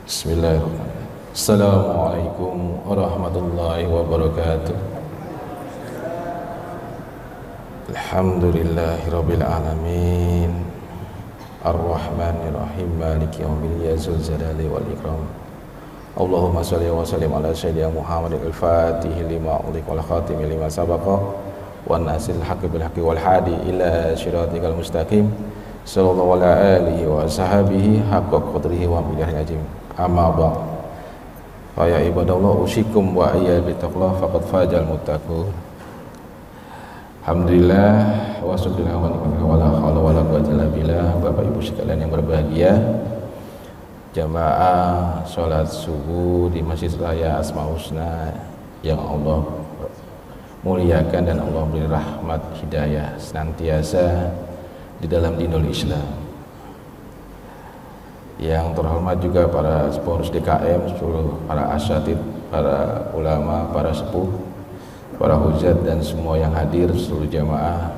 Bismillahirrahmanirrahim. Assalamualaikum warahmatullahi wabarakatuh. Alhamdulillahirabbil alamin. Ar-Rahmanirrahim. Maliki yaumil yazul jalali wal ikram. Allahumma shalli wa sallim ala sayyidina Muhammadin al-Fatih lima ughliqa wal khatimi lima sabaqa wan nasil haqqi bil haqqi wal hadi ila siratikal mustaqim. Sallallahu ala alihi wa sahbihi haqqa qadrihi wa miqdarihi azim. Amma ba'd. Fa ya ibadallah usikum wa ayya bittaqwa faqad fajal muttaqun. Alhamdulillah wa subhanahu wa la haula wa la quwwata illa billah. Bapak Ibu sekalian yang berbahagia, jamaah salat subuh di Masjid Raya Asmaul Husna yang Allah muliakan dan Allah beri rahmat hidayah senantiasa di dalam dinul Islam. Yang terhormat juga para pengurus DKM, seluruh para asyatid, para ulama, para sepuh, para hujat dan semua yang hadir, seluruh jamaah.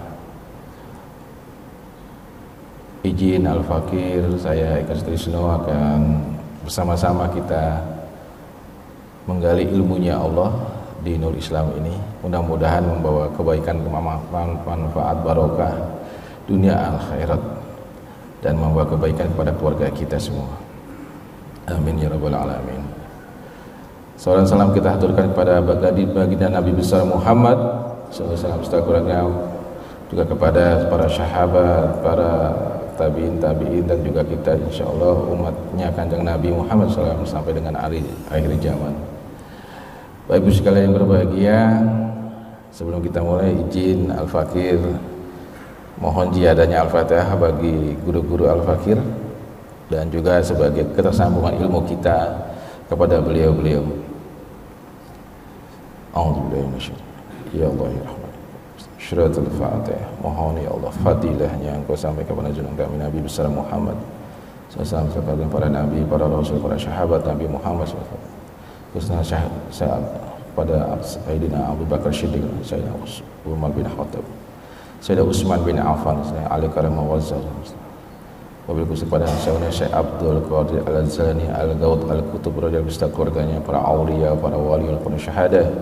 Izin Al-Fakir, saya Eka Sutrisno akan bersama-sama kita menggali ilmunya Allah di Nur Islam ini. Mudah-mudahan membawa kebaikan, manfaat, barokah dunia akhirat dan membawa kebaikan kepada keluarga kita semua. Amin ya rabbal alamin. Salam salam kita haturkan kepada baginda Nabi besar Muhammad sallallahu alaihi wasallam, juga kepada para sahabat, para tabiin dan juga kita insyaallah umatnya Kanjeng Nabi Muhammad sallallahu alaihi wasallam sampai dengan akhir zaman. Bapak Ibu sekalian yang berbahagia, sebelum kita mulai izin Al-Fakir mohon ziarahnya Al-Fatihah bagi guru-guru Al-Fakir dan juga sebagai ketersambungan ilmu kita kepada beliau-beliau. A'udzubillahi minasyaitonir ya Allah ya Rahman. Syaratul Fatihah. Mohon ya Allah fadilahnya Engkau sampai kepada junjungan kami Nabi besar Muhammad sallallahu alaihi wasallam, para nabi, para rasul, para sahabat Nabi Muhammad sallallahu alaihi wasallam. Khususnya saat pada Sayyidina Abu Bakar Siddiq, Sayyidina Umar bin Khattab, Sayyidina Utsman bin Affan, Sayyidina Ali karamah wazal, wabil khusus pada Sayyidina Syekh Abdul Qadir Al-Zani Al-Gaud Al-Kutub radhiyallahu beserta keluarganya, para aulia, para wali, para syuhada,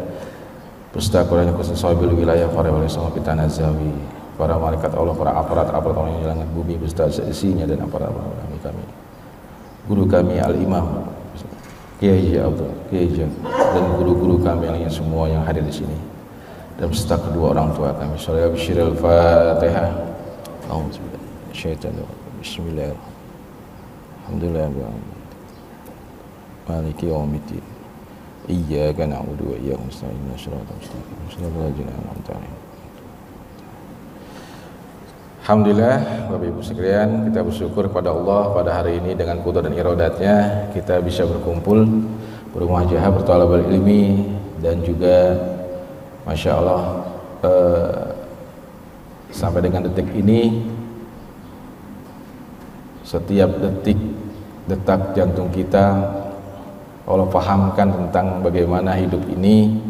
beserta keluarganya khusus sahabil wilayah, para wali songo kita nazawi, para malaikat Allah, para aparat Allah yang langit bumi beserta isinya dan aparat kami, guru kami Al-Imam Kiai Abdul Kiai dan guru-guru kami yang semua yang hadir di sini, dan beserta kedua orang tua kami. Shallallahu alaihi Fatihah. Bismillahirrahmanirrahim. Alhamdulillah. Maliki yaumiddin. Iyyaka na'budu wa iyyaka nasta'in. Shiratal mustaqim. Shiratal ladzina an'amta 'alaihim. Alhamdulillah, Bapak Ibu sekalian, kita bersyukur kepada Allah pada hari ini dengan qudrat dan iradatnya kita bisa berkumpul, bermuajahah, berthalabul ilmi, dan juga Masya Allah sampai dengan detik ini setiap detak jantung kita Allah pahamkan tentang bagaimana hidup ini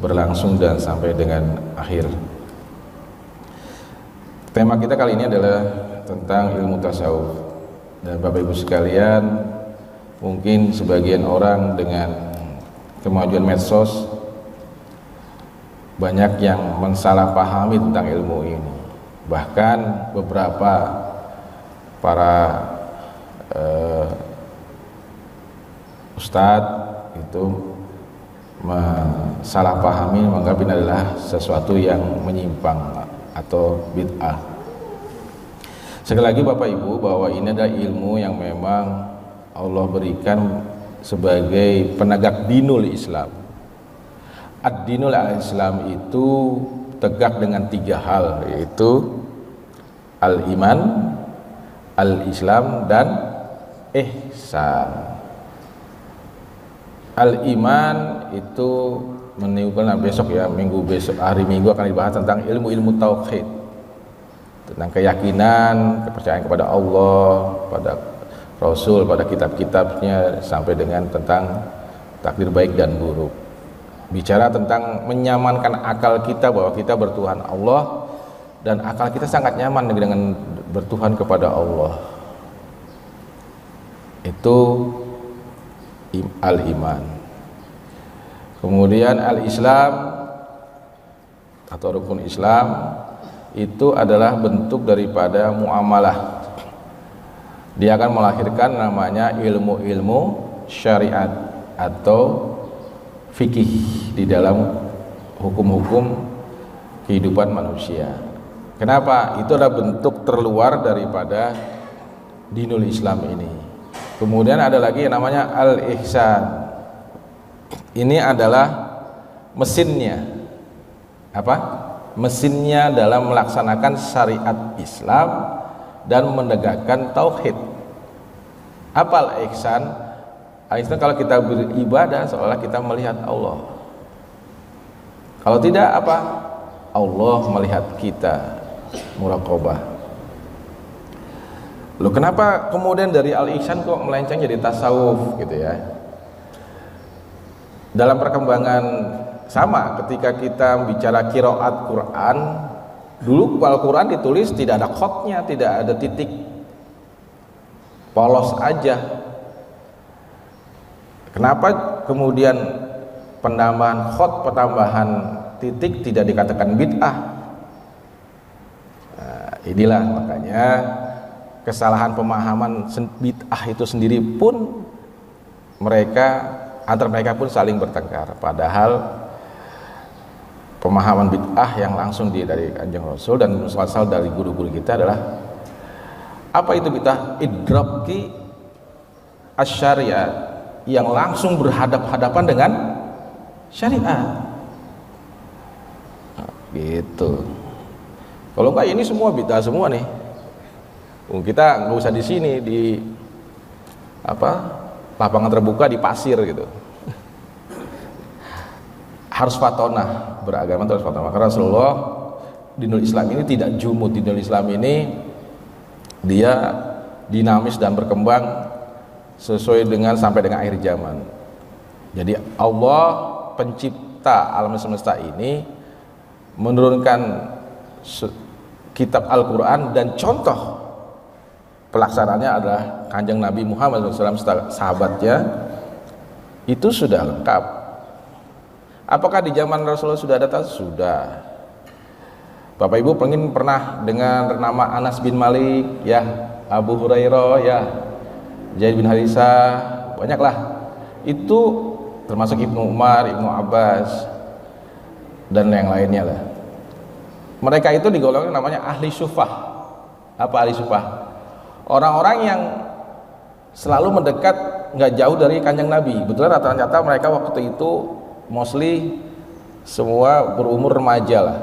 berlangsung dan sampai dengan akhir. Tema kita kali ini adalah tentang ilmu tasawuf. Dan Bapak Ibu sekalian, mungkin sebagian orang dengan kemajuan medsos banyak yang mensalahpahami tentang ilmu ini. Bahkan beberapa para ustadz itu mensalahpahami, menganggap ini adalah sesuatu yang menyimpang atau bid'ah. Sekali lagi Bapak Ibu, bahwa ini adalah ilmu yang memang Allah berikan sebagai penegak dinul Islam. Ad-dinul al-Islam itu tegak dengan tiga hal, yaitu al-iman, al-Islam, dan ihsan. Al-iman itu menimbulkan besok ya, hari Minggu akan dibahas tentang ilmu-ilmu tauhid, tentang keyakinan, kepercayaan kepada Allah, pada Rasul, pada kitab-kitabnya, sampai dengan tentang takdir baik dan buruk. Bicara tentang menyamankan akal kita bahwa kita bertuhan Allah, dan akal kita sangat nyaman dengan bertuhan kepada Allah. Itu al-iman. Kemudian al-Islam atau rukun Islam itu adalah bentuk daripada muamalah. Dia akan melahirkan namanya ilmu-ilmu syariat atau fikih di dalam hukum-hukum kehidupan manusia. Kenapa? Itu adalah bentuk terluar daripada dinul Islam ini. Kemudian ada lagi yang namanya al-ihsan. Ini adalah mesinnya. Apa? Mesinnya dalam melaksanakan syariat Islam dan menegakkan tauhid. Apa al-ihsan? Al-ihsan kalau kita beribadah seolah kita melihat Allah. Kalau tidak apa? Allah melihat kita, muraqabah. Loh, kenapa kemudian dari al-ihsan kok melenceng jadi tasawuf gitu ya? Dalam perkembangan sama ketika kita bicara qiraat Quran, dulu kalau Quran ditulis tidak ada khotnya, tidak ada titik, polos aja. Kenapa kemudian penambahan khot, penambahan titik tidak dikatakan bid'ah? Nah, inilah makanya kesalahan pemahaman bid'ah itu sendiri pun antar mereka pun saling bertengkar. Padahal pemahaman bid'ah yang langsung dari Kanjeng Rasul dan asal dari guru-guru kita adalah apa itu bid'ah? Idraki asy-syariat, yang langsung berhadap-hadapan dengan syariat. Nah, gitu. Kalau enggak ini semua bid'ah semua nih. Kita nggak usah di sini di lapangan terbuka di pasir gitu. Harus fatonah, beragama terus fatonah. Karena Rasulullah dinul Islam ini tidak jumud. Dinul Islam ini dia dinamis dan berkembang sesuai dengan sampai dengan akhir zaman. Jadi Allah pencipta alam semesta ini menurunkan kitab Al-Quran dan contoh pelaksananya adalah Kanjeng Nabi Muhammad SAW, sahabatnya itu sudah lengkap. Apakah di zaman Rasulullah sudah ada? Sudah. Bapak Ibu pernah dengar nama Anas bin Malik, ya, Abu Hurairah, ya, Zaid bin Harisah, banyaklah. Itu termasuk Ibnu Umar, Ibnu Abbas dan yang lainnya lah. Mereka itu digolongkan namanya ahli sufah. Apa ahli sufah? Orang-orang yang selalu mendekat nggak jauh dari Kanjeng Nabi. Betul, rata-rata mereka waktu itu mostly semua berumur remaja lah.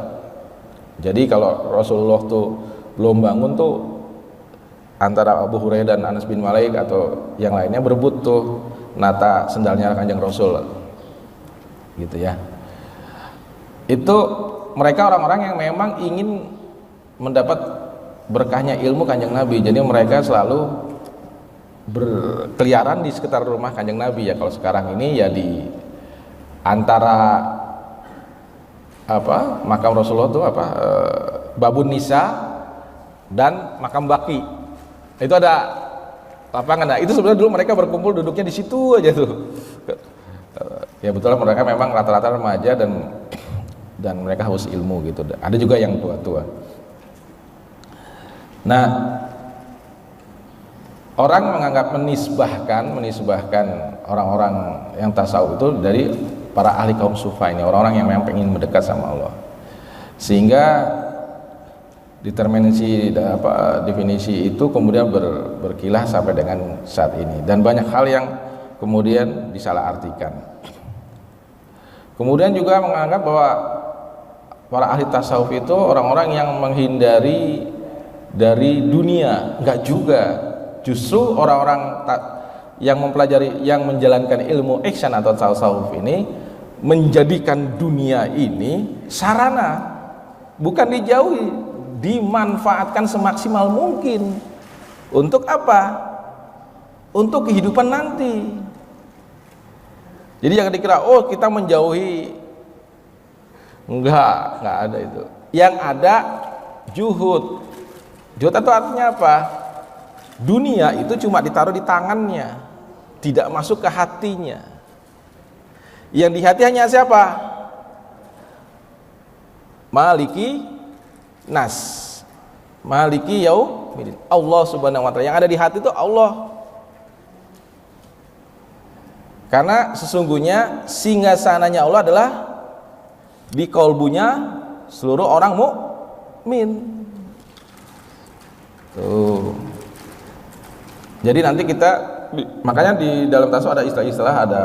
Jadi kalau Rasulullah tuh belum bangun tuh antara Abu Hurairah dan Anas bin Malik atau yang lainnya berebut tuh nata sendalnya Kanjeng Rasul gitu ya. Itu mereka orang-orang yang memang ingin mendapat berkahnya ilmu Kanjeng Nabi. Jadi mereka selalu berkeliaran di sekitar rumah Kanjeng Nabi ya. Kalau sekarang ini ya di antara makam Rasulullah tuh Babun Nisa dan makam Baqi. Itu ada lapangan. Nah, itu sebenarnya dulu mereka berkumpul duduknya di situ aja tuh. Ya betul, mereka memang rata-rata remaja dan mereka haus ilmu gitu. Ada juga yang tua-tua. Nah, orang menganggap menisbahkan orang-orang yang tasawuf itu dari para ahli kaum sufa ini, orang-orang yang memang ingin mendekat sama Allah. Sehingga definisi itu kemudian berkilah sampai dengan saat ini, dan banyak hal yang kemudian disalahartikan. Kemudian juga menganggap bahwa para ahli tasawuf itu orang-orang yang menghindari dari dunia. Enggak juga. Justru orang-orang yang mempelajari, yang menjalankan ilmu ihsan atau tasawuf ini menjadikan dunia ini sarana, bukan dijauhi, dimanfaatkan semaksimal mungkin. Untuk apa? Untuk kehidupan nanti. Jadi jangan dikira kita menjauhi. Enggak ada itu. Yang ada juhud. Juhud itu artinya apa? Dunia itu cuma ditaruh di tangannya. tidak masuk ke hatinya. Yang di hati hanya siapa? Maliki nas, Maliki yaumiddin, Allah subhanahu wa ta'ala. Yang ada di hati itu Allah. Karena sesungguhnya singgasananya Allah adalah di kolbunya seluruh orang mukmin. Tuh. Jadi nanti kita, makanya di dalam tasawuf ada istilah-istilah, ada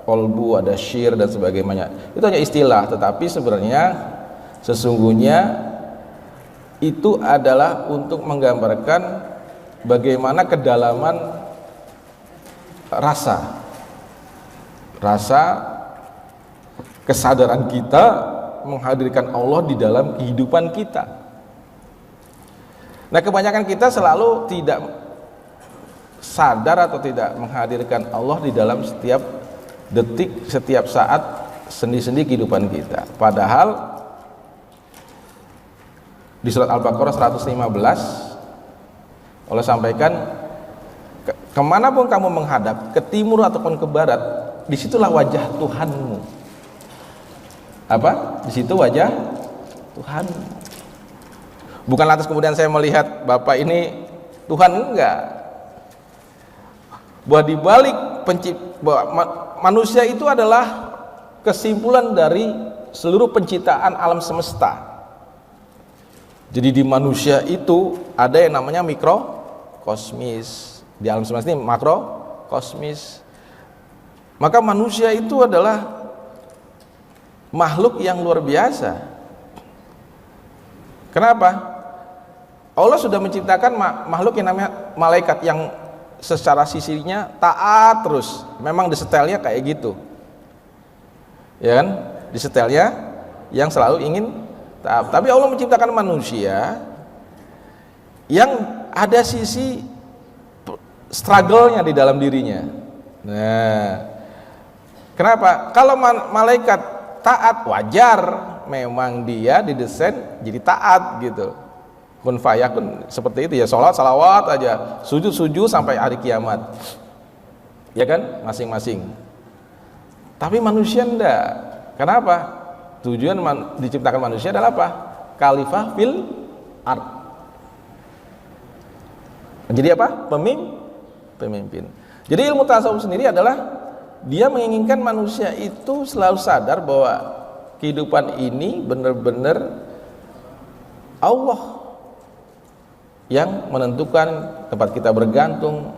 kolbu, ada syir dan sebagainya. Itu hanya istilah, tetapi sebenarnya sesungguhnya itu adalah untuk menggambarkan bagaimana kedalaman rasa kesadaran kita menghadirkan Allah di dalam kehidupan kita. Nah, kebanyakan kita selalu tidak sadar atau tidak menghadirkan Allah di dalam setiap detik, setiap saat, sendi-sendi kehidupan kita. Padahal di surat Al-Baqarah 115 Allah sampaikan, kemanapun kamu menghadap, ke timur ataupun ke barat, disitulah wajah Tuhanmu. Apa? Di situ wajah Tuhan. Bukan lantas kemudian saya melihat Bapak ini Tuhan, enggak. Bahwa dibalik manusia itu adalah kesimpulan dari seluruh penciptaan alam semesta. Jadi di manusia itu ada yang namanya mikrokosmis, di alam semesta ini makrokosmis. Maka manusia itu adalah makhluk yang luar biasa. Kenapa? Allah sudah menciptakan makhluk yang namanya malaikat, yang secara sisinya taat terus. Memang disetelnya kayak gitu, ya kan? Disetelnya yang selalu ingin taat. Tapi Allah menciptakan manusia yang ada sisi struggle-nya di dalam dirinya. Nah, kenapa? Kalau malaikat taat, wajar, memang dia didesain jadi taat gitu. Kun fayakun, seperti itu ya, sholat, salawat aja, sujud sampai hari kiamat, ya kan, masing-masing. Tapi manusia enggak. Kenapa? Tujuan diciptakan manusia adalah apa? Khalifah fil ard. Menjadi apa? Pemimpin. Jadi ilmu tasawuf sendiri adalah dia menginginkan manusia itu selalu sadar bahwa kehidupan ini benar-benar Allah yang menentukan tempat kita bergantung,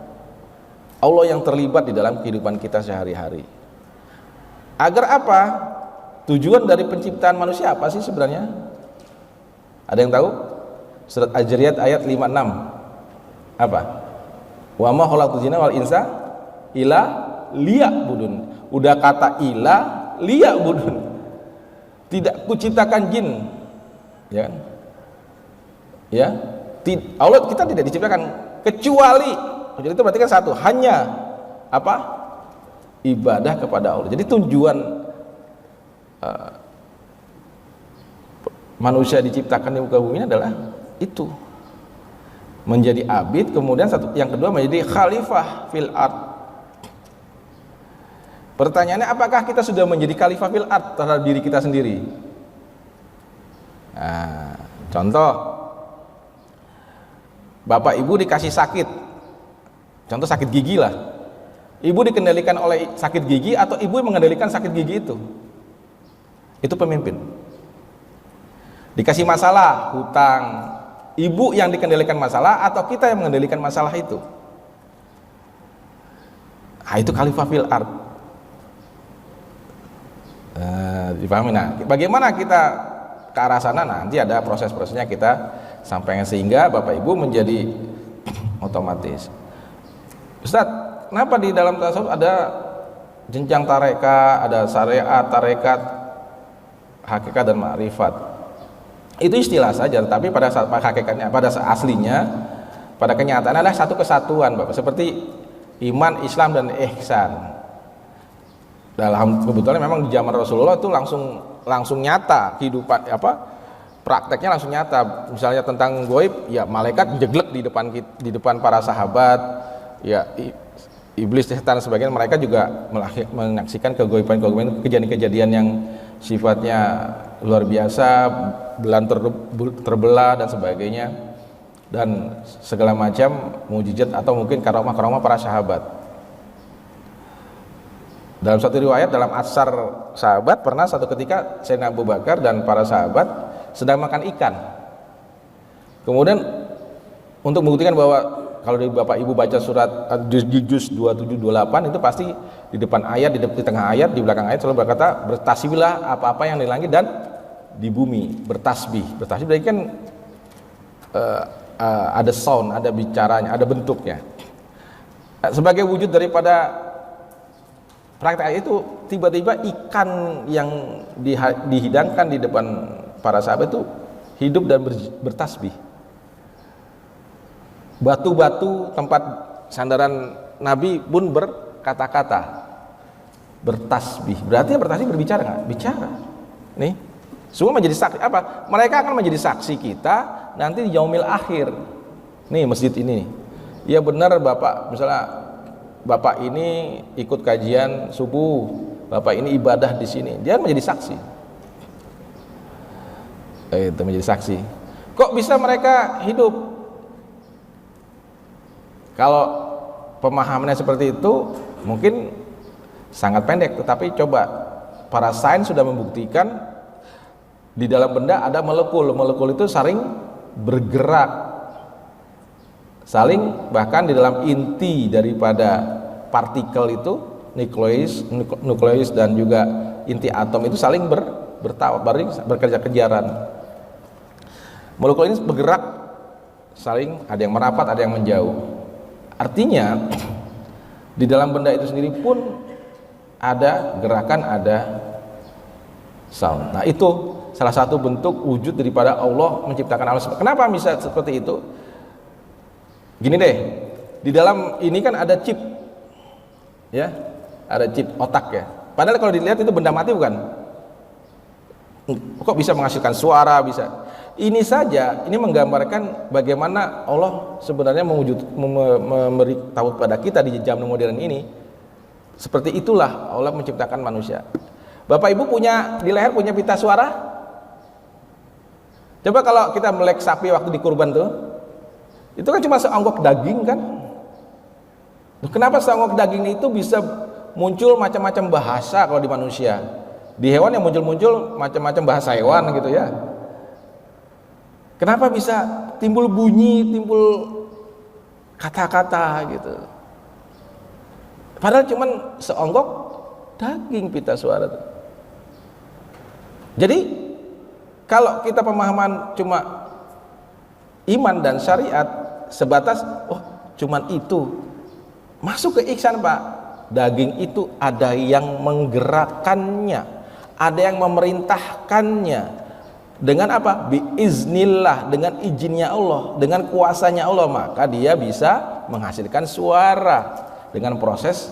Allah yang terlibat di dalam kehidupan kita sehari-hari. Agar apa? Tujuan dari penciptaan manusia apa sih sebenarnya? Ada yang tahu? Surat Al-Jariyat ayat 56. Apa? Wa ma khalaqtul jinna wal insa illa liya'budun. Udah kata ila, liya'budun. Tidak kuciptakan jin, ya kan? Ya, Allah kita tidak diciptakan kecuali, jadi itu berarti kan satu, hanya apa? Ibadah kepada Allah. Jadi tujuan manusia diciptakan di muka bumi adalah itu, menjadi abid, kemudian yang kedua menjadi khalifah fil ard. Pertanyaannya, apakah kita sudah menjadi khalifah fil ard terhadap diri kita sendiri? Nah, contoh, bapak ibu dikasih sakit, contoh sakit gigi lah, ibu dikendalikan oleh sakit gigi atau ibu yang mengendalikan sakit gigi itu pemimpin. Dikasih masalah, hutang, ibu yang dikendalikan masalah atau kita yang mengendalikan masalah itu? Nah, itu khalifah fil ard. Dipahami? Nah, bagaimana kita ke arah sana? Nanti ada proses-prosesnya kita sampaikan sehingga bapak ibu menjadi otomatis. Ustadz, kenapa di dalam tasawuf ada jenjang tarekat, ada syariat, tarekat, hakikat dan ma'rifat? Itu istilah saja, tapi pada saat hakikatnya, pada aslinya, pada kenyataannya adalah satu kesatuan, Bapak. Seperti iman, Islam dan ihsan. Dalam kebetulan memang di zaman Rasulullah itu langsung nyata kehidupan prakteknya langsung nyata. Misalnya tentang goib, ya malaikat jeglek di depan para sahabat, ya iblis, setan sebagian mereka juga menyaksikan kegaiban-kegaiban, kejadian-kejadian yang sifatnya luar biasa, bulan terbelah dan sebagainya, dan segala macam mukjizat atau mungkin karomah-karomah para sahabat. Dalam satu riwayat, dalam asar sahabat, pernah satu ketika Sayyidina Abu Bakar dan para sahabat sedang makan ikan. Kemudian untuk membuktikan bahwa kalau dari Bapak Ibu baca surat di juz 27 28 itu pasti di depan ayat, di tengah ayat, di belakang ayat selalu berkata bertasbihlah apa-apa yang di langit dan di bumi, bertasbih. Bertasbih berarti kan ada sound, ada bicaranya, ada bentuknya. Sebagai wujud daripada praktek itu, tiba-tiba ikan yang dihidangkan di depan para sahabat itu hidup dan bertasbih. Batu-batu tempat sandaran Nabi pun berkata-kata, bertasbih. Berarti bertasbih berbicara nggak? Bicara. Nih, semua menjadi saksi. Apa? Mereka akan menjadi saksi kita nanti di yaumil akhir. Nih masjid ini. Ya benar Bapak, misalnya Bapak ini ikut kajian subuh, Bapak ini ibadah di sini. Dia menjadi saksi. Itu menjadi saksi. Kok bisa mereka hidup? Kalau pemahamannya seperti itu mungkin sangat pendek, tetapi coba para sains sudah membuktikan di dalam benda ada molekul. Molekul itu saling bergerak, saling, bahkan di dalam inti daripada partikel itu, nukleus dan juga inti atom itu saling bekerja kejaran. Molekul ini bergerak, saling, ada yang merapat, ada yang menjauh. Artinya di dalam benda itu sendiri pun ada gerakan, ada sound. Nah itu salah satu bentuk wujud daripada Allah menciptakan alam semesta. Kenapa bisa seperti itu? Gini deh, di dalam ini kan ada chip, ya, ada chip otak ya. Padahal kalau dilihat itu benda mati bukan? Kok bisa menghasilkan suara, bisa? Ini saja, ini menggambarkan bagaimana Allah sebenarnya memberi tahu kepada kita di zaman modern ini. Seperti itulah Allah menciptakan manusia. Bapak Ibu punya di leher punya pita suara? Coba kalau kita melek sapi waktu di kurban tuh, itu kan cuma seonggok daging kan? Kenapa seonggok daging itu bisa muncul macam-macam bahasa kalau di manusia? Di hewan yang muncul-muncul macam-macam bahasa hewan gitu ya. Kenapa bisa timbul bunyi, timbul kata-kata gitu? Padahal cuman seonggok daging pita suara itu. Jadi kalau kita pemahaman cuma iman dan syariat sebatas oh cuman itu, masuk ke ihsan Pak. Daging itu ada yang menggerakkannya, ada yang memerintahkannya. Dengan apa? Biiznillah, dengan izinnya Allah, dengan kuasanya Allah, maka dia bisa menghasilkan suara dengan proses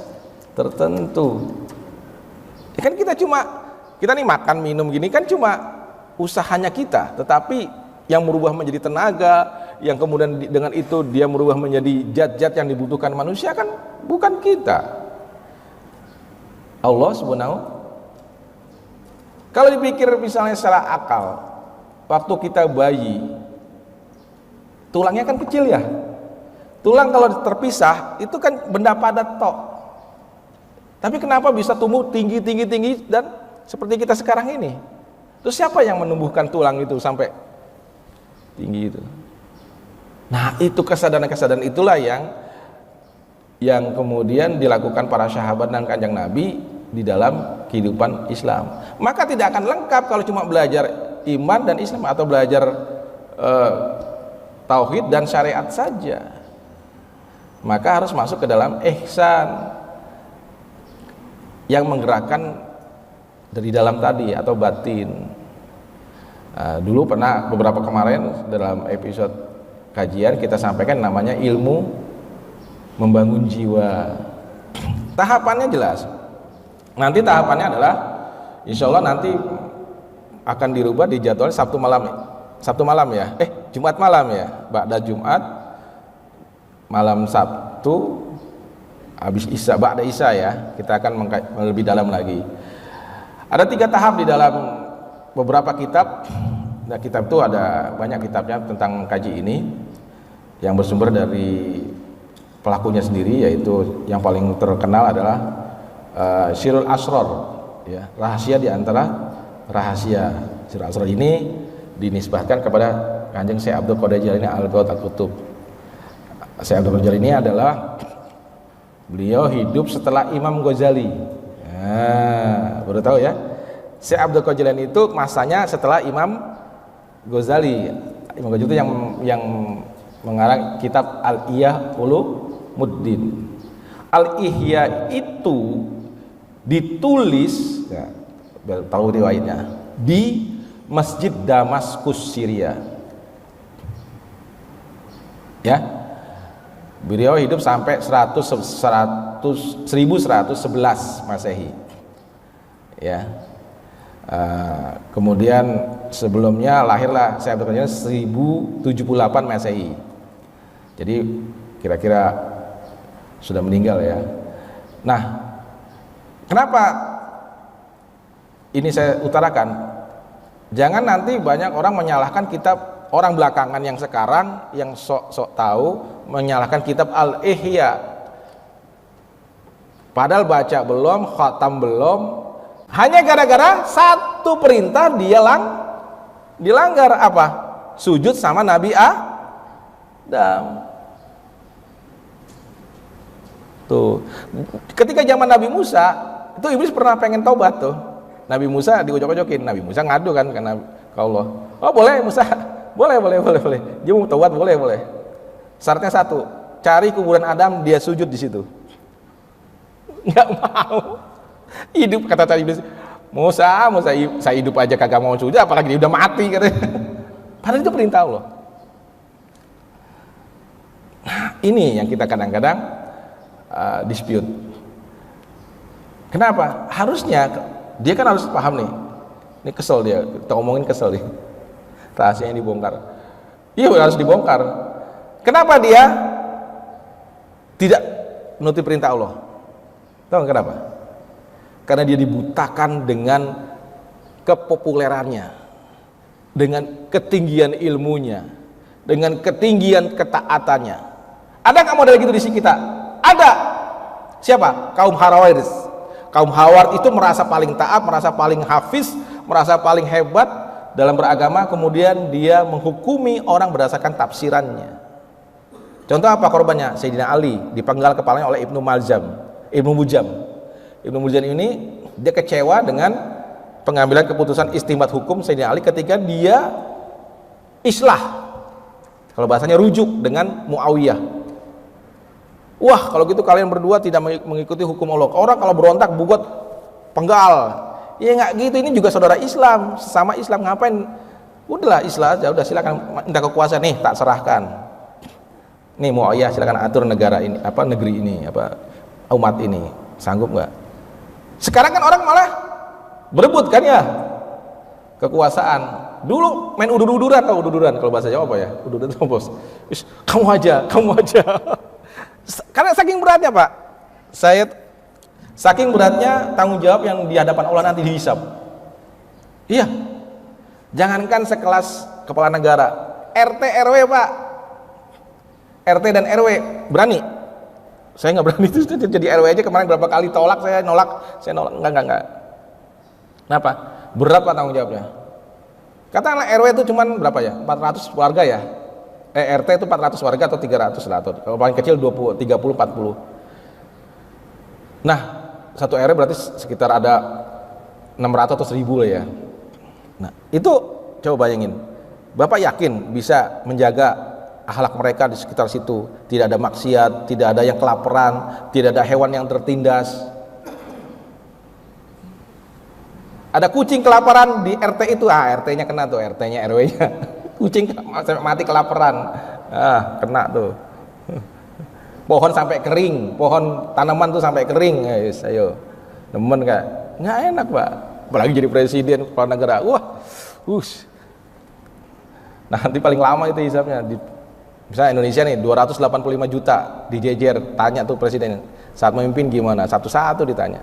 tertentu. Kan kita nih makan minum gini kan cuma usahanya kita, tetapi yang merubah menjadi tenaga, yang kemudian dengan itu dia merubah menjadi zat-zat yang dibutuhkan manusia kan bukan kita. Allah subhanahu. Kalau dipikir misalnya secara akal, waktu kita bayi, tulangnya kan kecil ya. Tulang kalau terpisah itu kan benda padat tok. Tapi kenapa bisa tumbuh tinggi dan seperti kita sekarang ini? Terus siapa yang menumbuhkan tulang itu sampai tinggi itu? Nah, itu kesadaran itulah yang kemudian dilakukan para sahabat dan kanjeng Nabi di dalam kehidupan Islam. Maka tidak akan lengkap kalau cuma belajar iman dan Islam atau belajar tauhid dan syariat saja. Maka harus masuk ke dalam ihsan yang menggerakkan dari dalam tadi atau batin. Dulu pernah beberapa kemarin dalam episode kajian kita sampaikan namanya ilmu membangun jiwa. Tahapannya jelas. Nanti tahapannya adalah insya Allah nanti akan dirubah di jadwal Sabtu malam ya, Jumat malam ya, ba'da Jumat malam Sabtu habis Isya, ba'da Isya ya, kita akan lebih dalam lagi. Ada 3 tahap di dalam beberapa kitab. Nah, kitab itu ada banyak kitabnya tentang kaji ini yang bersumber dari pelakunya sendiri, yaitu yang paling terkenal adalah Sirul Asrar, ya, rahasia di antara rahasia. Sirul Asrar ini dinisbahkan kepada Kanjeng Syekh Abdul Qadir Jailani Al-Ghaut Al-Kutub. Syekh Abdul Qadir Jailani ini adalah beliau hidup setelah Imam Ghazali. Nah, baru tahu ya. Syekh Abdul Qadir Jailani itu masanya setelah Imam Ghazali. Imam Ghazali itu yang mengarang kitab Al-Ihya Ulumuddin. Al-Ihya itu ditulis, ya, tahu riwayatnya, di Masjid Damaskus, Syria. Ya. Beliau hidup sampai 1111 Masehi. Ya. Kemudian sebelumnya lahirlah saya berkata 1078 Masehi. Jadi kira-kira sudah meninggal ya. Nah, kenapa ini saya utarakan? Jangan nanti banyak orang menyalahkan kitab orang belakangan yang sekarang yang sok-sok tahu menyalahkan kitab Al-Ihya. Padahal baca belum, khatam belum, hanya gara-gara satu perintah dia dilanggar apa? Sujud sama Nabi Adam. Tuh. Ketika zaman Nabi Musa, itu iblis pernah pengen taubat tuh. Nabi Musa diojok-ojokin, Nabi Musa ngadu kan ke Allah. Oh boleh Musa, boleh. Dia mau taubat boleh. Syaratnya satu, cari kuburan Adam, dia sujud di situ. Nggak mau. Hidup kata iblis. Musa, saya hidup aja kagak mau sujud, apalagi dia udah mati katanya. Padahal itu perintah Allah. Nah, ini yang kita kadang-kadang dispute. Kenapa? Harusnya dia kan harus paham nih. Ini kesel dia, kita omongin kesel nih. Rahasianya dibongkar. Iya harus dibongkar. Kenapa dia tidak menuruti perintah Allah? Tahu kenapa? Karena dia dibutakan dengan kepopulerannya, dengan ketinggian ilmunya, dengan ketinggian ketaatannya. Ada nggak model gitu di sini kita? Ada. Siapa? Kaum Harawiris. Kaum Hawar itu merasa paling taat, merasa paling hafiz, merasa paling hebat dalam beragama, kemudian dia menghukumi orang berdasarkan tafsirannya. Contoh apa korbannya? Sayyidina Ali dipenggal kepalanya oleh Ibnu Mujam. Ibnu Mujam ini dia kecewa dengan pengambilan keputusan istimbat hukum Sayyidina Ali ketika dia islah. Kalau bahasanya rujuk dengan Muawiyah. Wah, kalau gitu kalian berdua tidak mengikuti hukum Allah. Orang kalau berontak buat penggal. Ya nggak gitu, ini juga saudara Islam, sesama Islam, ngapain? Udahlah Islam aja, udah silakan minta kekuasaan nih, tak serahkan. Nih Muawiyah silakan atur negara ini, negeri ini, umat ini. Sanggup nggak? Sekarang kan orang malah berebut kan ya kekuasaan. Dulu main udur-uduran, kalau bahasa Jawa apa ya? Udur-uduran bos. Kamu aja. Karena saking beratnya Pak, saking beratnya tanggung jawab yang di hadapan Allah nanti dihisab. Iya, jangankan sekelas kepala negara, RT RW Pak, RT dan RW berani. Saya nggak berani itu jadi RW aja kemarin berapa kali saya nolak, enggak. Kenapa? Berat Pak tanggung jawabnya. Katakanlah RW itu cuman berapa ya? 400 warga ya. RT itu 400 warga atau 300 lah, atau kalau paling kecil 20, 30, 40. Nah, satu RW berarti sekitar ada 600 atau 1000 lah ya. Nah, itu coba bayangin. Bapak yakin bisa menjaga akhlak mereka di sekitar situ, tidak ada maksiat, tidak ada yang kelaparan, tidak ada hewan yang tertindas. Ada kucing kelaparan di RT itu, RT-nya kena tuh, RT-nya RW-nya. Kucing sampai mati kelaparan, kena tuh. Pohon sampai kering, pohon tanaman tuh sampai kering, guys. Ayo, temen nggak enak Pak. Apalagi jadi presiden kepala negara, nanti paling lama itu hisapnya. Misalnya Indonesia nih 285 juta dijejer, tanya tuh presiden, Saat memimpin gimana? Satu-satu ditanya.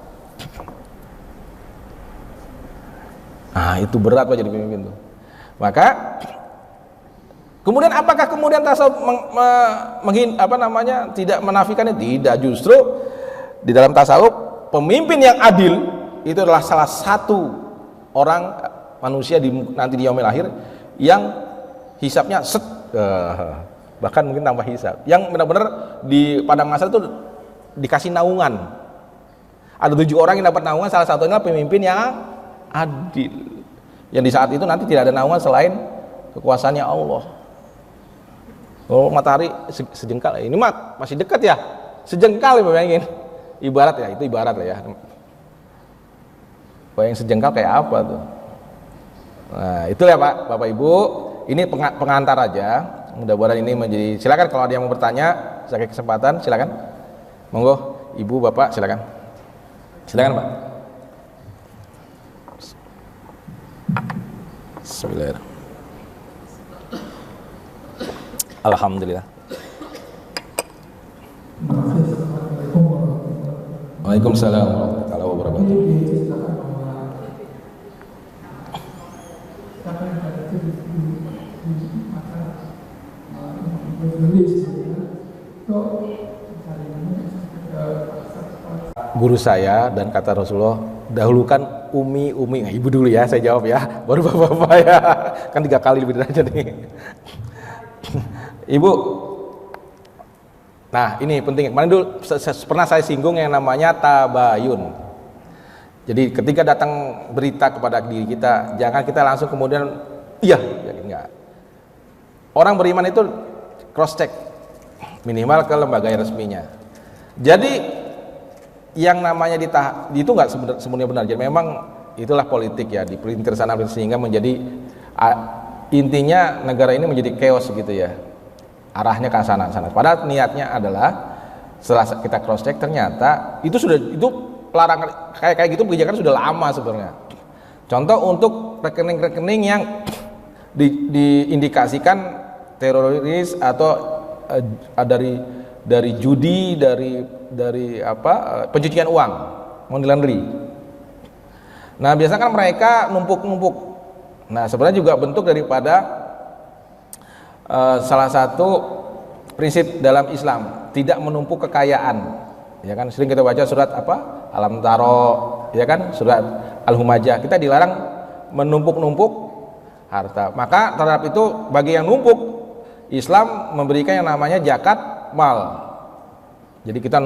Nah, itu berat Pak jadi pemimpin tuh. Maka kemudian apakah kemudian tasawuf tidak menafikannya? Tidak, justru di dalam tasawuf pemimpin yang adil itu adalah salah satu orang manusia nanti di yaumil akhir yang hisabnya bahkan mungkin tanpa hisab, yang benar-benar di padang mahsyar itu dikasih naungan. Ada 7 orang yang dapat naungan, salah satunya pemimpin yang adil, yang di saat itu nanti tidak ada naungan selain kekuasaannya Allah. Oh, matahari sejengkal, ini mah masih dekat ya, sejengkal ya bayangin, ibarat ya, itu ibarat lah ya. Bayang sejengkal kayak apa tuh. Nah itu ya Pak, Bapak Ibu, ini pengantar aja. Mudah-mudahan ini menjadi, silakan kalau ada yang mau bertanya, saya kasih kesempatan, silakan. Monggo, Ibu, Bapak, silakan. Silakan Pak. Bismillahirrahmanirrahim. Alhamdulillah. Waalaikumsalam warahmatullahi wabarakatuh. Guru saya dan kata Rasulullah, dahulukan umi. Nah, ibu dulu ya, saya jawab ya, baru bapak-bapak ya, kan 3 kali lebih aja nih. Ibu, nah ini penting. Kemarin dulu pernah saya singgung yang namanya tabayun. Jadi ketika datang berita kepada diri kita, jangan kita langsung kemudian iya, enggak. Orang beriman itu cross check minimal ke lembaga resminya. Jadi yang namanya itu nggak semuanya benar. Jadi memang itulah politik ya, dipelintir sana sehingga menjadi intinya negara ini menjadi chaos gitu ya, arahnya ke sana. Padahal niatnya adalah setelah kita cross check ternyata itu pelarangan kayak gitu kebijakan sudah lama sebenarnya. Contoh untuk rekening-rekening yang diindikasikan teroris atau dari judi, dari pencucian uang, money laundry. Nah biasanya kan mereka numpuk. Nah sebenarnya juga bentuk daripada salah satu prinsip dalam Islam, tidak menumpuk kekayaan. Ya kan sering kita baca surat Alam Taro, ya kan surat Al-Humajah, kita dilarang menumpuk-numpuk harta. Maka terhadap itu bagi yang numpuk, Islam memberikan yang namanya zakat mal. Jadi kita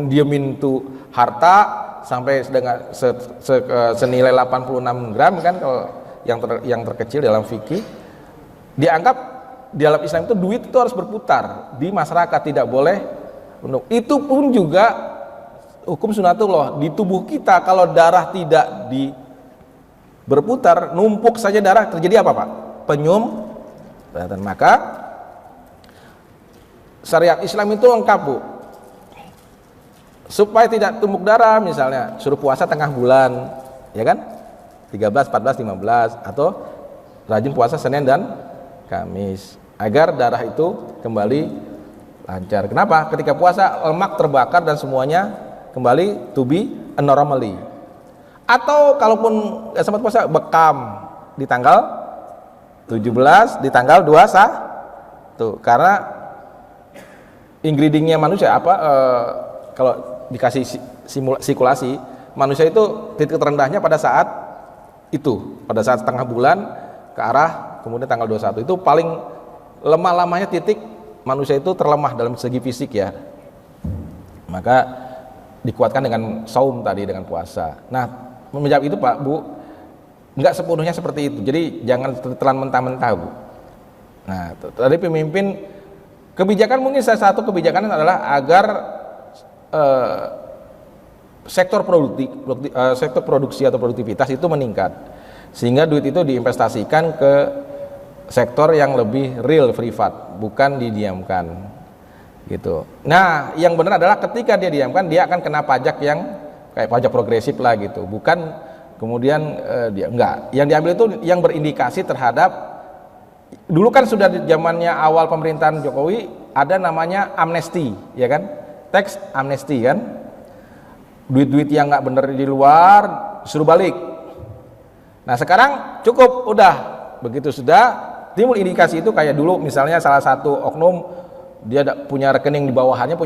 diemin tuh harta sampai senilai 86 gram kan, kalau yang terkecil dalam fikih, dianggap di dalam Islam itu duit itu harus berputar di masyarakat, tidak boleh. Itu pun juga hukum sunatullah di tubuh kita. Kalau darah tidak berputar, numpuk saja darah, terjadi apa Pak? Penyumbatan. Maka syariat Islam itu lengkap Bu. Supaya tidak tumpuk darah, misalnya suruh puasa tengah bulan, ya kan? 13, 14, 15, atau rajin puasa Senin dan Kamis, agar darah itu kembali lancar. Kenapa? Ketika puasa lemak terbakar dan semuanya kembali to be normally. Atau kalaupun nggak sempat puasa, bekam di tanggal 17, di tanggal 21, karena ingredientnya manusia kalau dikasih sirkulasi, manusia itu titik terendahnya pada saat itu, pada saat setengah bulan ke arah kemudian tanggal 21, itu paling lemah-lamanya titik manusia itu terlemah dalam segi fisik ya. Maka dikuatkan dengan saum tadi, dengan puasa. Nah menjawab itu Pak Bu, nggak sepenuhnya seperti itu, jadi jangan tertelan mentah-mentah Bu. Nah tadi pemimpin kebijakan, mungkin salah satu kebijakan adalah agar sektor produksi atau produktivitas itu meningkat, sehingga duit itu diinvestasikan ke sektor yang lebih real, privat, bukan didiamkan gitu. Nah yang benar adalah ketika dia diamkan, dia akan kena pajak yang kayak pajak progresif lah gitu, bukan kemudian dia enggak, yang diambil itu yang berindikasi terhadap, dulu kan sudah di zamannya awal pemerintahan Jokowi ada namanya amnesti, ya kan, tax amnesty kan, duit-duit yang nggak bener di luar suruh balik. Nah sekarang cukup, udah begitu sudah timbul indikasi itu, kayak dulu misalnya salah satu oknum dia punya rekening di bawahannya,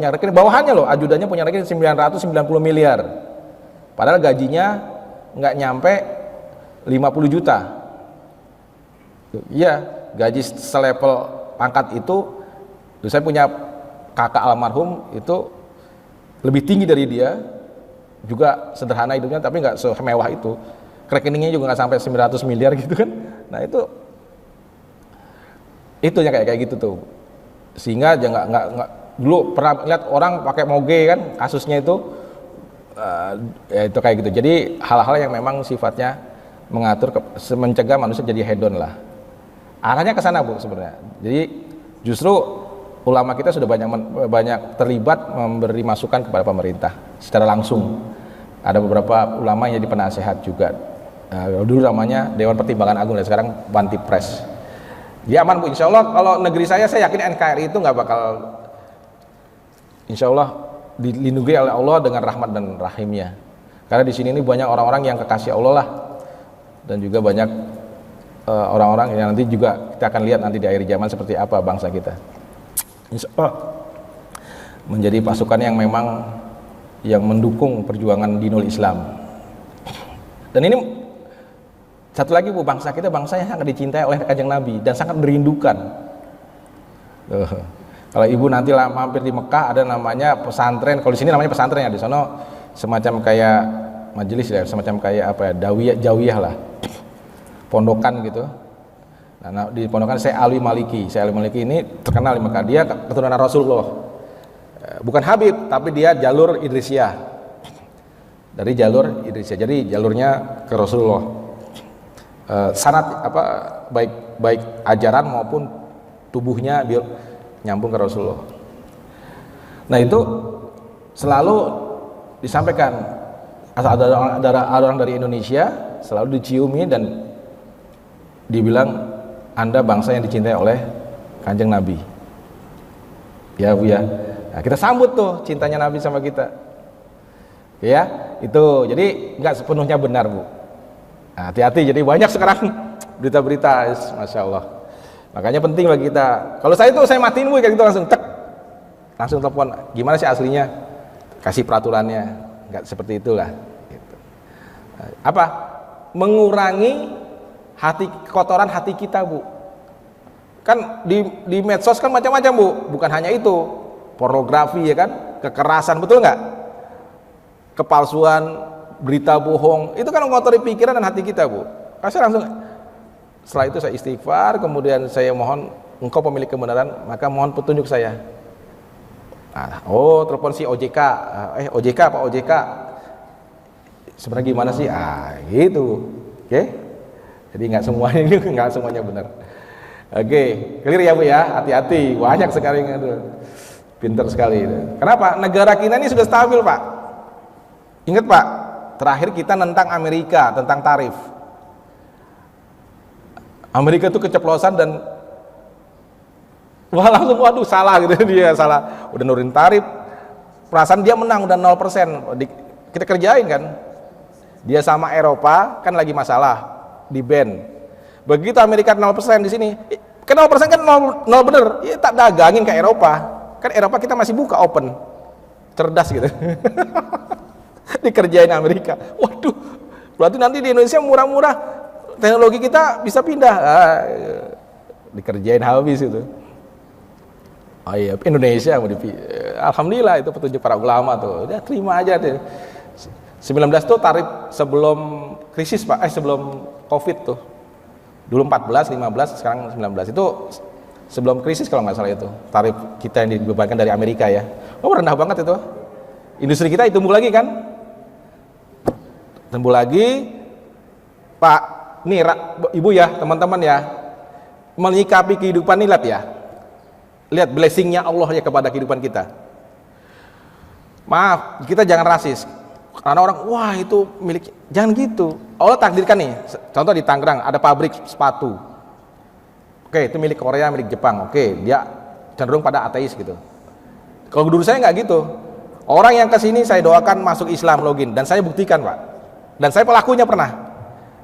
loh, ajudannya punya rekening 990 miliar, padahal gajinya nggak nyampe 50 juta. Iya, gaji selevel pangkat itu, saya punya kakak almarhum itu lebih tinggi dari dia, juga sederhana hidupnya tapi nggak semewah itu, rekeningnya juga nggak sampai 900 miliar gitu kan. Nah itu ya kayak gitu tuh, sehingga aja nggak dulu pernah lihat orang pakai moge kan kasusnya itu, ya itu kayak gitu. Jadi hal-hal yang memang sifatnya mengatur mencegah manusia jadi hedon lah, arahnya ke sana Bu sebenarnya. Jadi justru ulama kita sudah banyak terlibat memberi masukan kepada pemerintah secara langsung. Ada beberapa ulama yang jadi penasehat juga. Dulu namanya Dewan Pertimbangan Agung, dan sekarang Banti Pres. Ya aman Bu, insya Allah kalau negeri saya yakin NKRI itu nggak bakal, insya Allah dilindungi oleh Allah dengan rahmat dan rahimnya. Karena di sini ini banyak orang-orang yang kekasih Allah lah, dan juga banyak orang-orang yang nanti juga kita akan lihat nanti di akhir zaman seperti apa bangsa kita. Insya Allah menjadi pasukan yang memang yang mendukung perjuangan dinul Islam. Dan ini satu lagi Bu, bangsa kita bangsa yang sangat dicintai oleh Kanjeng Nabi dan sangat merindukan. Kalau Ibu nanti mampir di Mekah, ada namanya pesantren. Kalau di sini namanya pesantren ya, di sana semacam kayak majelis ya, semacam kayak apa ya, jawiyah lah, pondokan gitu. Nah, di pondokan Syekh Alwi Maliki ini terkenal di Mekah. Dia keturunan Rasulullah, bukan Habib, tapi dia jalur Idrisiyah, dari jalur Idrisiyah, jadi jalurnya ke Rasulullah. Sanad apa baik ajaran maupun tubuhnya dia nyambung ke Rasulullah. Nah itu selalu disampaikan, asal ada orang dari Indonesia selalu diciumi dan dibilang Anda bangsa yang dicintai oleh Kanjeng Nabi. Ya Bu ya. Nah, kita sambut tuh cintanya Nabi sama kita. Ya, itu. Jadi nggak sepenuhnya benar Bu. Nah, hati-hati, jadi banyak sekarang berita-berita, Masya Allah. Makanya penting bagi kita. Kalau saya tuh saya matiin Bu kayak gitu, langsung telepon. Gimana sih aslinya? Kasih peraturannya. Nggak seperti itulah. Gitu. Apa? Mengurangi kotoran hati kita Bu. Kan di medsos kan macam-macam Bu, bukan hanya itu, pornografi ya kan, kekerasan, betul nggak? Kepalsuan, berita bohong, itu kan mengotori pikiran dan hati kita Bu. Saya langsung, setelah itu saya istighfar, kemudian saya mohon engkau pemilik kebenaran, maka mohon petunjuk saya. Telepon si OJK, OJK Pak OJK, sebenarnya gimana sih? Gitu, oke? Jadi nggak semuanya benar. Oke, clear ya Bu ya, hati-hati, banyak sekali, pinter sekali. Kenapa? Negara kita ini sudah stabil Pak. Ingat Pak, terakhir kita nentang Amerika tentang tarif. Amerika itu keceplosan dan langsung waduh salah gitu, dia salah, udah nurunin tarif, perasaan dia menang udah 0%, kita kerjain kan. Dia sama Eropa kan lagi masalah, di ban. Begitu Amerika 0% di sini, kan 0% kan 0 bener, ya tak dagangin ke Eropa. Kan Eropa kita masih buka open, cerdas gitu. Dikerjain Amerika. Waduh, berarti nanti di Indonesia murah-murah, teknologi kita bisa pindah. Dikerjain habis itu. Oh iya, Indonesia mau alhamdulillah itu petunjuk para ulama tuh. Dia terima aja deh. 19 tuh tarif sebelum krisis Pak, sebelum Covid tuh. Dulu 14, 15, sekarang 19. Itu sebelum krisis kalau nggak salah itu. Tarif kita yang dibebankan dari Amerika ya. Rendah banget itu. Industri kita tumbuh lagi kan? Tumbuh lagi. Pak, nih Ibu ya, teman-teman ya. Menyikapi kehidupan ini lihat ya. Lihat blessingnya Allah ya kepada kehidupan kita. Maaf, kita jangan rasis. Karena orang, wah itu milik, jangan gitu. Allah takdirkan nih, contoh di Tangerang ada pabrik sepatu. Oke, itu milik Korea, milik Jepang. Oke, dia cenderung pada ateis gitu. Kalau dulu saya nggak gitu. Orang yang kesini saya doakan masuk Islam, login, dan saya buktikan Pak, dan saya pelakunya pernah.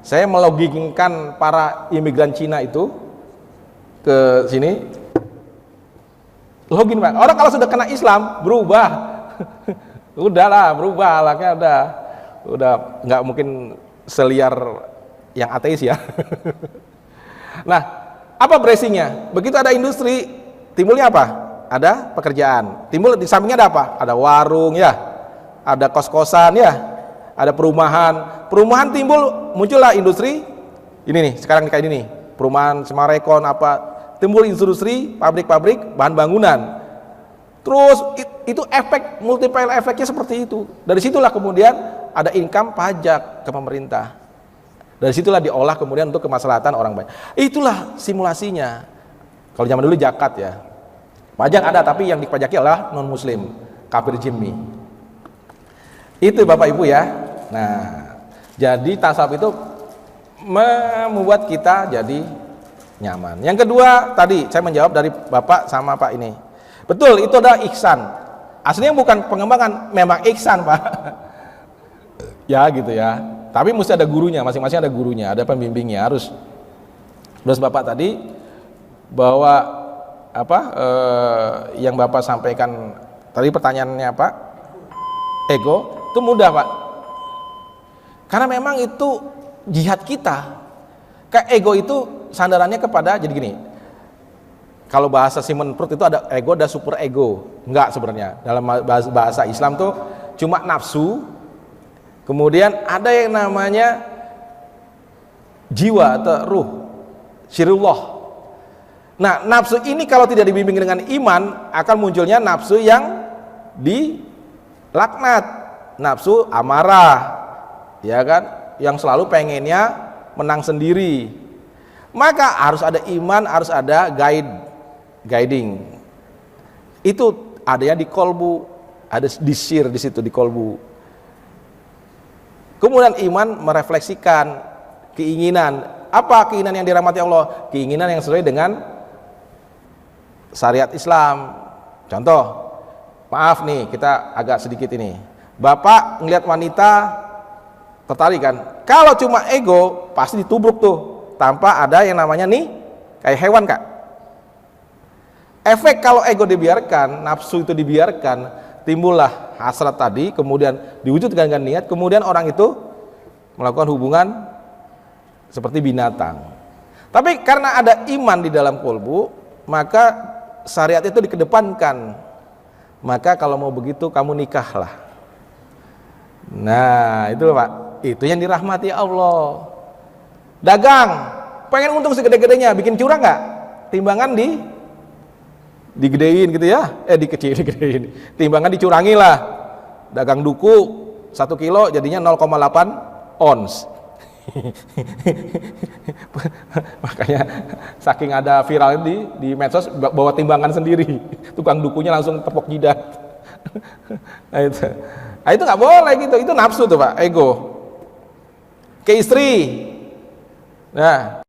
Saya meloginkan para imigran Cina itu ke sini, login Pak. Orang kalau sudah kena Islam berubah, udahlah berubah, alaknya udah nggak mungkin seliar yang ateis ya. Nah, apa blessingnya? Begitu ada industri, timbulnya apa? Ada pekerjaan. Timbul di sampingnya ada apa? Ada warung ya, ada kos-kosan ya, ada perumahan. Perumahan timbul, muncullah industri. Ini nih, sekarang kayak ini nih, perumahan Semarekon apa, timbul industri, pabrik-pabrik, bahan bangunan. Terus itu efek, multiplier efeknya seperti itu. Dari situlah kemudian ada income pajak ke pemerintah. Dari situlah diolah kemudian untuk kemaslahatan orang banyak. Itulah simulasinya. Kalau zaman dulu zakat ya, pajak ada, tapi yang dipajaki adalah non muslim, kafir zimmi. Itu Bapak Ibu ya. Nah, jadi tasawuf itu membuat kita jadi nyaman. Yang kedua tadi saya menjawab dari Bapak sama Pak ini. Betul, itu adalah ihsan. Aslinya bukan pengembangan, memang ihsan Pak. Ya gitu ya. Tapi mesti ada gurunya, masing-masing ada gurunya, ada pembimbingnya, harus. Terus Bapak tadi bahwa yang Bapak sampaikan tadi, pertanyaannya Pak, ego itu mudah Pak, karena memang itu jihad kita. Kayak ego itu sandarannya kepada, jadi gini, kalau bahasa Simon Freud itu ada ego, ada super ego. Enggak, sebenarnya dalam bahasa Islam tuh cuma nafsu, kemudian ada yang namanya jiwa atau ruh, syirullah. Nah, nafsu ini kalau tidak dibimbing dengan iman, akan munculnya nafsu yang dilaknat, nafsu amarah, ya kan, yang selalu pengennya menang sendiri. Maka harus ada iman, harus ada guiding. Itu adanya di kolbu, ada di sir di situ di kolbu. Kemudian iman merefleksikan keinginan. Apa keinginan yang dirahmati Allah? Keinginan yang sesuai dengan syariat Islam. Contoh, maaf nih, kita agak sedikit ini. Bapak ngelihat wanita tertarik kan? Kalau cuma ego pasti ditubruk tuh, tanpa ada yang namanya nih kayak hewan Kak. Efek kalau ego dibiarkan, nafsu itu dibiarkan, timbullah hasrat tadi, kemudian diwujudkan dengan niat, kemudian orang itu melakukan hubungan seperti binatang. Tapi karena ada iman di dalam kolbu, maka syariat itu dikedepankan. Maka kalau mau begitu kamu nikahlah. Nah itu Pak, itu yang dirahmati Allah. Dagang, pengen untung segede-gedenya, bikin curang nggak? Timbangan digedein gitu ya, digedein. Timbangan dicurangi lah. Dagang duku 1 kilo jadinya 0,8 ons. Makanya saking ada viral di medsos, bawa timbangan sendiri, tukang dukunya langsung tepok jidat. Nah itu nggak boleh gitu, itu nafsu tuh Pak, ego. Ke istri, nah